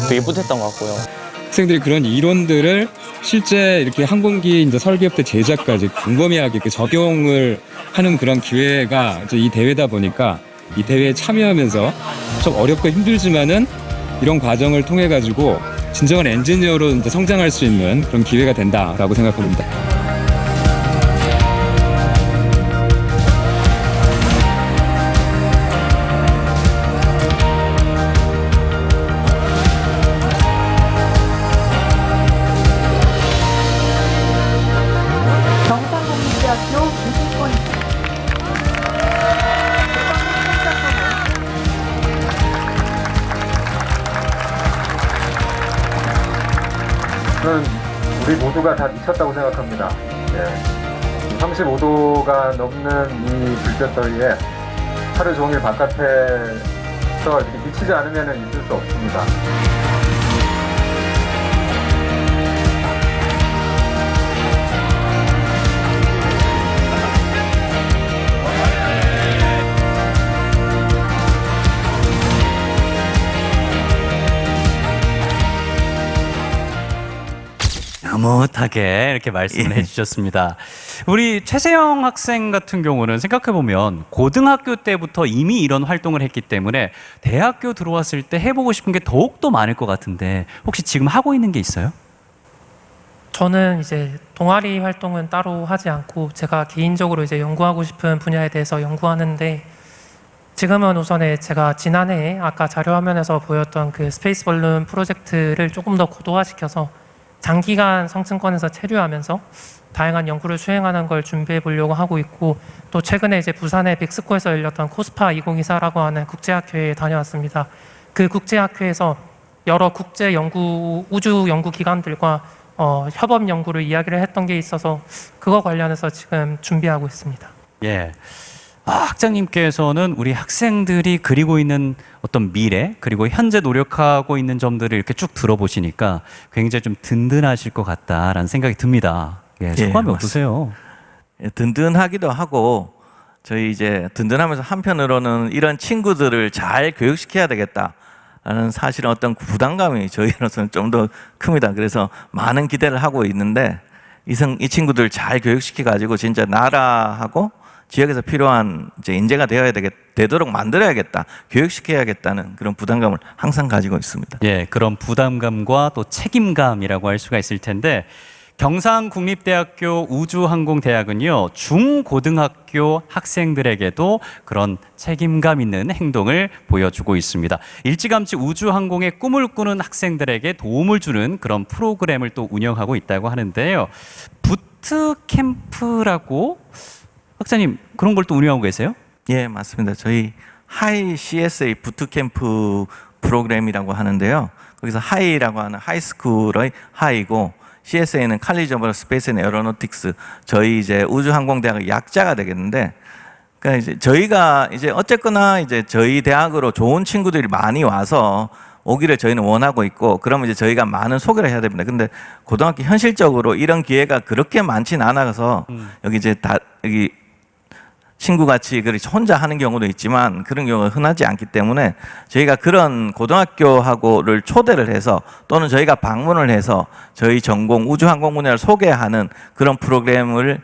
K: 되게 뿌듯했던 것 같고요.
L: 학생들이 그런 이론들을 실제 이렇게 항공기 이제 설계부터 제작까지 광범위하게 적용을 하는 그런 기회가 이제 이 대회다 보니까, 이 대회에 참여하면서 좀 어렵고 힘들지만은 이런 과정을 통해 가지고 진정한 엔지니어로 이제 성장할 수 있는 그런 기회가 된다라고 생각합니다.
D: 경상국립대학교 기술포인트
M: 저는 우리 모두가 다 미쳤다고 생각합니다. 35도가 넘는 이 불볕더위에 하루 종일 바깥에서 이렇게 미치지 않으면 있을 수 없습니다.
B: 흐뭇하게 이렇게 말씀을 해주셨습니다. 우리 최세영 학생 같은 경우는 생각해보면 고등학교 때부터 이미 이런 활동을 했기 때문에 대학교 들어왔을 때 해보고 싶은 게 더욱더 많을 것 같은데, 혹시 지금 하고 있는 게 있어요?
I: 저는 이제 동아리 활동은 따로 하지 않고 제가 개인적으로 이제 연구하고 싶은 분야에 대해서 연구하는데, 지금은 우선에 제가 지난해에 아까 자료 화면에서 보였던 그 스페이스 벌룬 프로젝트를 조금 더 고도화시켜서 장기간 성층권에서 체류하면서 다양한 연구를 수행하는 걸 준비해 보려고 하고 있고, 또 최근에 이제 부산의 빅스코에서 열렸던 코스파 2024라고 하는 국제학회에 다녀왔습니다. 그 국제학회에서 여러 국제 연구, 우주 연구 기관들과 협업 연구를 이야기를 했던 게 있어서 그거 관련해서 지금 준비하고 있습니다.
B: 예. 학장님께서는 우리 학생들이 그리고 있는 어떤 미래, 그리고 현재 노력하고 있는 점들을 이렇게 쭉 들어보시니까 굉장히 좀 든든하실 것 같다라는 생각이 듭니다. 예, 소감이 어떠세요?
C: 든든하기도 하고, 저희 이제 든든하면서 한편으로는 이런 친구들을 잘 교육시켜야 되겠다라는 사실은 어떤 부담감이 저희로서는 좀 더 큽니다. 그래서 많은 기대를 하고 있는데, 이 친구들 잘 교육시켜가지고 진짜 나라하고 지역에서 필요한 이제 인재가 되도록 만들어야겠다, 교육시켜야겠다는 그런 부담감을 항상 가지고 있습니다.
B: 예, 그런 부담감과 또 책임감이라고 할 수가 있을 텐데, 경상국립대학교 우주항공대학은요, 중고등학교 학생들에게도 그런 책임감 있는 행동을 보여주고 있습니다. 일찌감치 우주항공의 꿈을 꾸는 학생들에게 도움을 주는 그런 프로그램을 또 운영하고 있다고 하는데요. 부트캠프라고 학사님 그런 걸 또 운영하고 계세요?
C: 예, 맞습니다. 저희 하이 CSA 부트캠프 프로그램이라고 하는데요. 거기서 하이라고 하는 하이스쿨의 하이고, CSA는 칼리지 오브 스페이스 앤 에어로노틱스, 저희 이제 우주항공대학의 약자가 되겠는데, 그러니까 이제 저희가 이제 어쨌거나 이제 저희 대학으로 좋은 친구들이 많이 와서 오기를 저희는 원하고 있고, 그러면 이제 저희가 많은 소개를 해야 됩니다. 근데 고등학교 현실적으로 이런 기회가 그렇게 많지는 않아서 여기 이제 여기 친구같이 그렇게 혼자 하는 경우도 있지만 그런 경우가 흔하지 않기 때문에 저희가 그런 고등학교하고를 초대를 해서 또는 저희가 방문을 해서 저희 전공 우주항공 분야를 소개하는 그런 프로그램을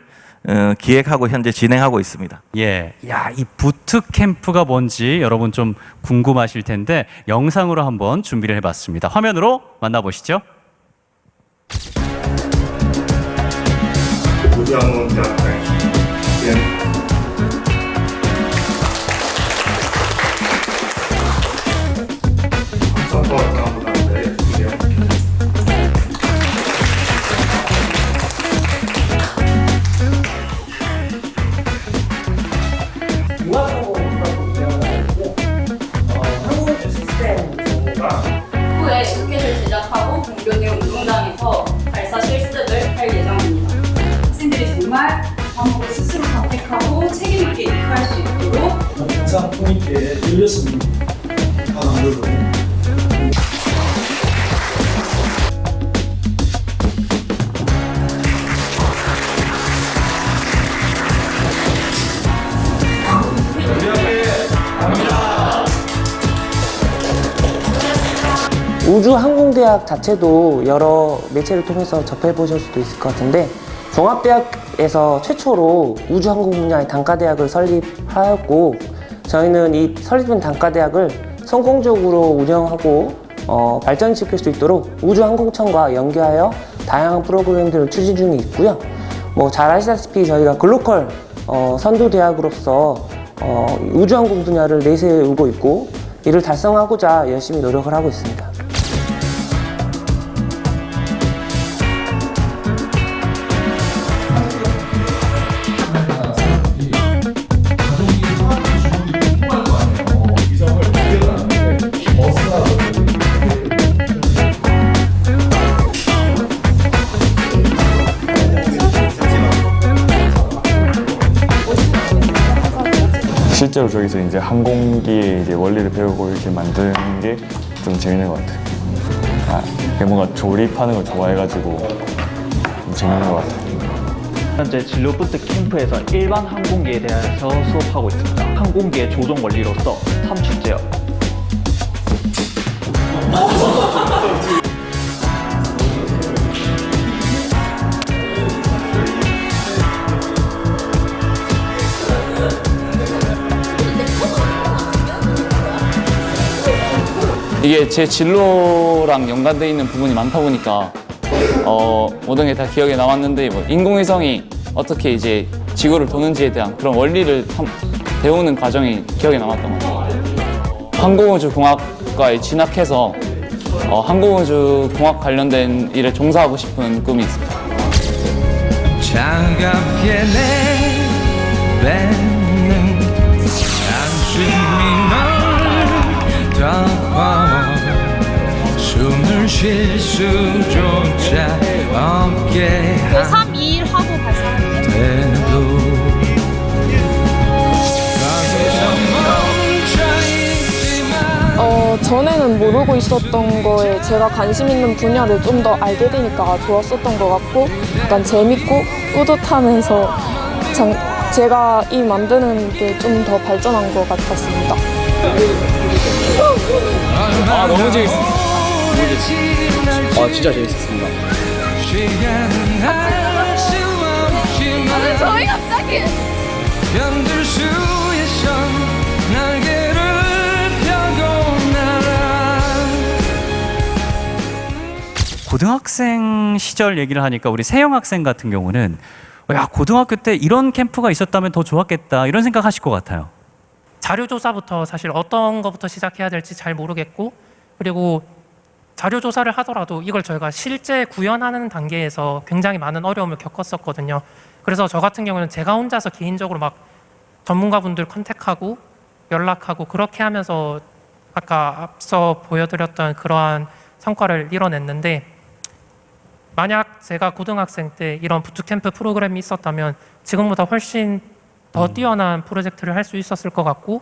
C: 기획하고 현재 진행하고 있습니다.
B: 예, 야, 이 부트 캠프가 뭔지 여러분 좀 궁금하실 텐데 영상으로 한번 준비를 해봤습니다. 화면으로 만나보시죠.
N: 후에 로켓을 제작하고 공교대 운동장에서 발사 실습을 할 예정입니다. 학생들이 정말 방법을 스스로 선택하고 책임 있게 이끌할 수 있도록
O: 영상 통일대에 늘렸습니다.
P: 우주항공대학 자체도 여러 매체를 통해서 접해보실 수도 있을 것 같은데, 종합대학에서 최초로 우주항공 분야의 단과대학을 설립하였고, 저희는 이 설립된 단과대학을 성공적으로 운영하고 발전시킬 수 있도록 우주항공청과 연계하여 다양한 프로그램들을 추진 중에 있고요. 잘 아시다시피 저희가 글로컬 선도대학으로서 우주항공 분야를 내세우고 있고, 이를 달성하고자 열심히 노력을 하고 있습니다.
Q: 실제로 저기서 이제 항공기의 이제 원리를 배우고 이렇게 만드는 게 좀 재밌는 것 같아요. 뭔가 조립하는 걸 좋아해가지고 좀 재밌는 것 같아요.
R: 현재 진로 부트 캠프에서 일반 항공기에 대해서 수업하고 있습니다. 항공기의 조종 원리로서 3축 제어,
K: 이게 제 진로랑 연관되어 있는 부분이 많다 보니까 모든 게 다 기억에 남았는데, 인공위성이 어떻게 이제 지구를 도는지에 대한 그런 원리를 배우는 과정이 기억에 남았던 것 같아요. 항공우주공학과에 진학해서 항공우주공학 관련된 일에 종사하고 싶은 꿈이 있습니다.
S: 차갑게 내뱉는 안심이 널 덮어 숨을 쉴 수조차 없게
N: 3, 2, 1 하고 발사하는
S: 때도
T: 전에는 모르고 있었던 거에 제가 관심 있는 분야를 좀 더 알게 되니까 좋았었던 것 같고, 약간 재밌고 뿌듯하면서 제가 이 만드는 게 좀 더 발전한 것 같았습니다.
R: 너무 재밌었어요. 진짜 재밌었습니다.
N: 저희 갑자기
S: 견딜 수 있어 날개를 펴고 날아.
B: 고등학생 시절 얘기를 하니까 우리 세영 학생 같은 경우는 야, 고등학교 때 이런 캠프가 있었다면 더 좋았겠다 이런 생각하실 것 같아요.
I: 자료조사부터 사실 어떤 것부터 시작해야 될지 잘 모르겠고, 그리고 자료조사를 하더라도 이걸 저희가 실제 구현하는 단계에서 굉장히 많은 어려움을 겪었었거든요. 그래서 저 같은 경우는 제가 혼자서 개인적으로 막 전문가분들 컨택하고 연락하고 그렇게 하면서 아까 앞서 보여드렸던 그러한 성과를 이뤄냈는데, 만약 제가 고등학생 때 이런 부트캠프 프로그램이 있었다면 지금보다 훨씬 더 뛰어난 프로젝트를 할 수 있었을 것 같고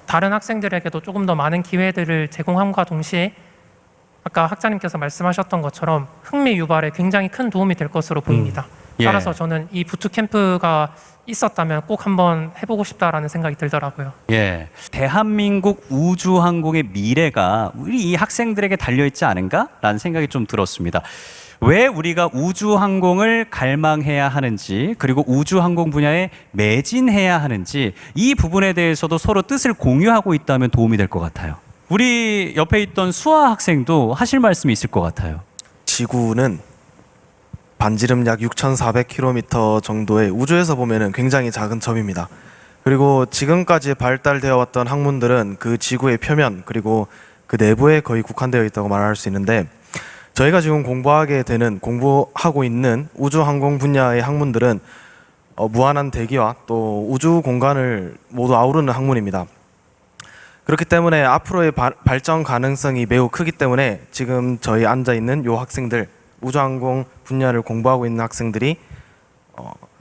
I: 다른 학생들에게도 조금 더 많은 기회들을 제공함과 동시에 아까 학자님께서 말씀하셨던 것처럼 흥미 유발에 굉장히 큰 도움이 될 것으로 보입니다.
B: 예.
I: 따라서 저는 이 부트캠프가 있었다면 꼭 한번 해보고 싶다라는 생각이 들더라고요.
B: 예, 대한민국 우주항공의 미래가 우리 이 학생들에게 달려있지 않은가라는 생각이 좀 들었습니다. 왜 우리가 우주항공을 갈망해야 하는지, 그리고 우주항공 분야에 매진해야 하는지, 이 부분에 대해서도 서로 뜻을 공유하고 있다면 도움이 될 것 같아요. 우리 옆에 있던 수아 학생도 하실 말씀이 있을 것 같아요.
F: 지구는 반지름 약 6,400km 정도의 우주에서 보면은 굉장히 작은 점입니다. 그리고 지금까지 발달되어 왔던 학문들은 그 지구의 표면 그리고 그 내부에 거의 국한되어 있다고 말할 수 있는데, 저희가 지금 공부하고 있는 우주항공 분야의 학문들은 무한한 대기와 또 우주 공간을 모두 아우르는 학문입니다. 그렇기 때문에 앞으로의 발전 가능성이 매우 크기 때문에 지금 저희 앉아 있는 요 학생들, 우주항공 분야를 공부하고 있는 학생들이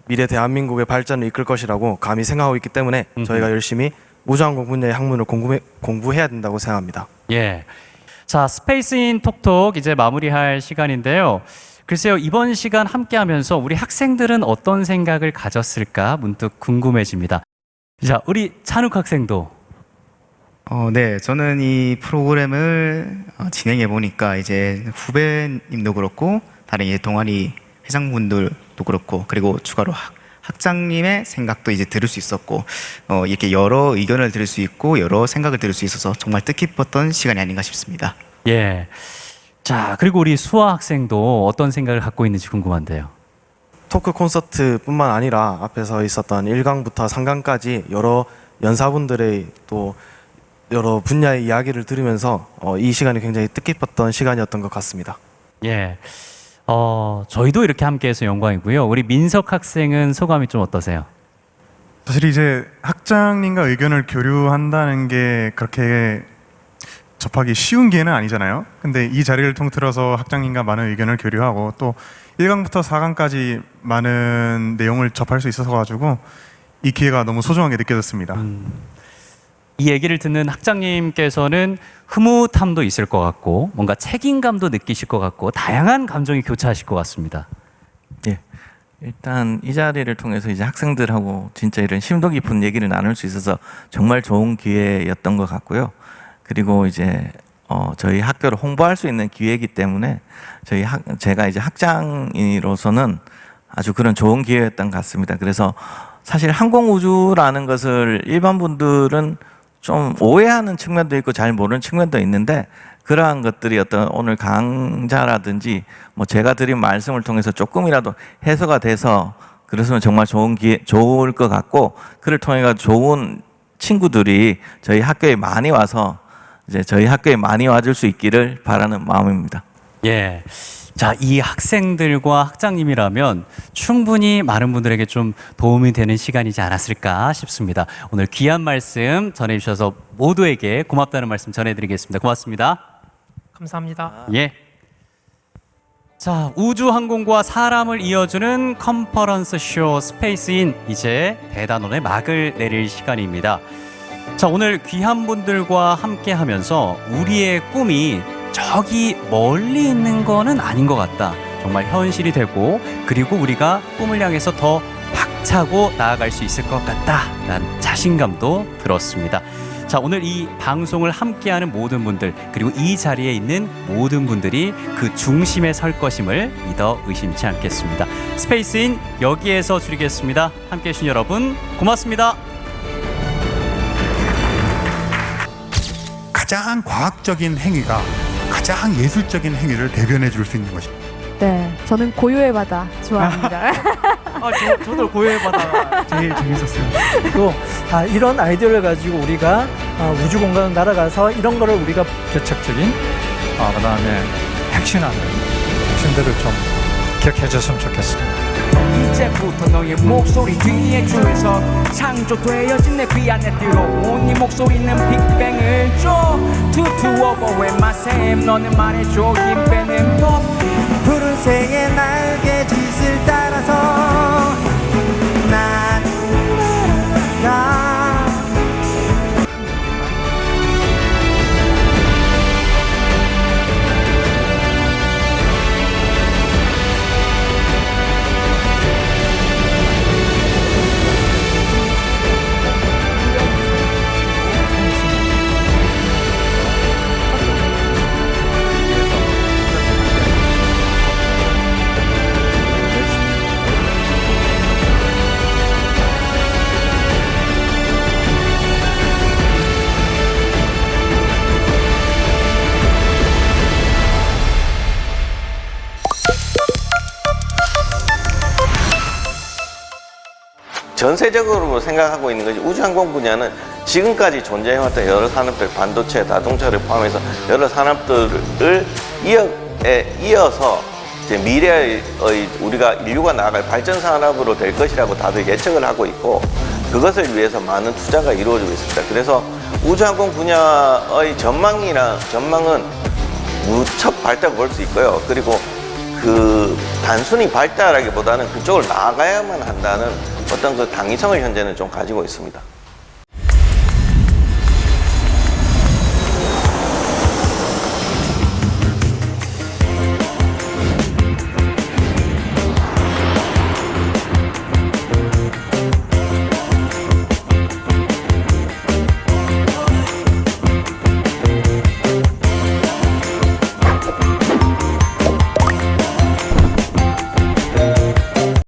F: 미래 대한민국의 발전을 이끌 것이라고 감히 생각하고 있기 때문에 저희가 열심히 우주항공 분야의 학문을 공부해야 된다고 생각합니다.
B: 예. 자, 스페이스인 톡톡 이제 마무리할 시간인데요. 글쎄요, 이번 시간 함께하면서 우리 학생들은 어떤 생각을 가졌을까 문득 궁금해집니다. 자, 우리 찬욱 학생도.
G: 네, 저는 이 프로그램을 진행해 보니까 이제 후배님도 그렇고 다른 이제 동아리 회장분들도 그렇고 그리고 추가로 학장님의 생각도 이제 들을 수 있었고 이렇게 여러 의견을 들을 수 있고 여러 생각을 들을 수 있어서 정말 뜻깊었던 시간이 아닌가 싶습니다.
B: 예. 자, 그리고 우리 수아 학생도 어떤 생각을 갖고 있는지 궁금한데요.
F: 토크 콘서트뿐만 아니라 앞에서 있었던 1강부터 3강까지 여러 연사분들의 또 여러 분야의 이야기를 들으면서 이 시간이 굉장히 뜻깊었던 시간이었던 것 같습니다.
B: 예. 저희도 이렇게 함께해서 영광이고요. 우리 민석 학생은 소감이 좀 어떠세요?
E: 사실 이제 학장님과 의견을 교류한다는 게 그렇게 접하기 쉬운 기회는 아니잖아요. 근데 이 자리를 통틀어서 학장님과 많은 의견을 교류하고 또 1강부터 4강까지 많은 내용을 접할 수 있어서 가지고 이 기회가 너무 소중하게 느껴졌습니다.
B: 이 얘기를 듣는 학장님께서는 흐뭇함도 있을 것 같고 뭔가 책임감도 느끼실 것 같고 다양한 감정이 교차하실 것 같습니다.
C: 예. 일단 이 자리를 통해서 이제 학생들하고 진짜 이런 심도 깊은 얘기를 나눌 수 있어서 정말 좋은 기회였던 것 같고요. 그리고 이제 저희 학교를 홍보할 수 있는 기회이기 때문에 제가 이제 학장으로서는 아주 그런 좋은 기회였던 것 같습니다. 그래서 사실 항공우주라는 것을 일반 분들은 좀 오해하는 측면도 있고 잘 모르는 측면도 있는데 그러한 것들이 어떤 오늘 강좌라든지 뭐 제가 드린 말씀을 통해서 조금이라도 해소가 돼서 그랬으면 정말 좋을 것 같고 그를 통해 좋은 친구들이 저희 학교에 많이 와서 이제 저희 학교에 많이 와줄 수 있기를 바라는 마음입니다.
B: 예. 자, 이 학생들과 학장님이라면 충분히 많은 분들에게 좀 도움이 되는 시간이지 않았을까 싶습니다. 오늘 귀한 말씀 전해주셔서 모두에게 고맙다는 말씀 전해드리겠습니다. 고맙습니다.
I: 감사합니다.
B: 예. 자, 우주항공과 사람을 이어주는 컨퍼런스 쇼 스페이스인 이제 대단원의 막을 내릴 시간입니다. 자, 오늘 귀한 분들과 함께 하면서 우리의 꿈이 저기 멀리 있는 거는 아닌 것 같다. 정말 현실이 되고 그리고 우리가 꿈을 향해서 더 박차고 나아갈 수 있을 것 같다라는 자신감도 들었습니다. 자, 오늘 이 방송을 함께하는 모든 분들 그리고 이 자리에 있는 모든 분들이 그 중심에 설 것임을 믿어 의심치 않겠습니다. 스페이스인 여기에서 줄이겠습니다. 함께해 주신 여러분 고맙습니다.
U: 가장 과학적인 행위가 가장 예술적인 행위를 대변해 줄 수 있는 것입니다.
V: 네, 저는 고요의 바다 좋아합니다.
O: 저도 고요의 바다 제일 재밌었어요. 그리고 이런 아이디어를 가지고 우리가 우주 공간을 날아가서 이런 거를 우리가 개척적인 그다음에 핵심하는 핵심들을 좀 기억해 줬으면 좋겠습니다.
W: 이제부터 너의 목소리 뒤에 줄서 창조되어진 내 귀 안에 들어온 네 목소리는 빅뱅을 줘 투투 오버의 마셈 너는 말해줘 힘 빼는 법 푸른 새의
C: 전세적으로 생각하고 있는 것이 우주항공 분야는 지금까지 존재해왔던 여러 산업들, 반도체, 자동차를 포함해서 여러 산업들을 이어서 이제 미래의 우리가 인류가 나아갈 발전 산업으로 될 것이라고 다들 예측을 하고 있고 그것을 위해서 많은 투자가 이루어지고 있습니다. 그래서 우주항공 분야의 전망은 무척 밝다고 볼 수 있고요. 그리고 그 단순히 밝다라기보다는 그쪽을 나아가야만 한다는 어떤 그 당위성을 현재는 좀 가지고 있습니다.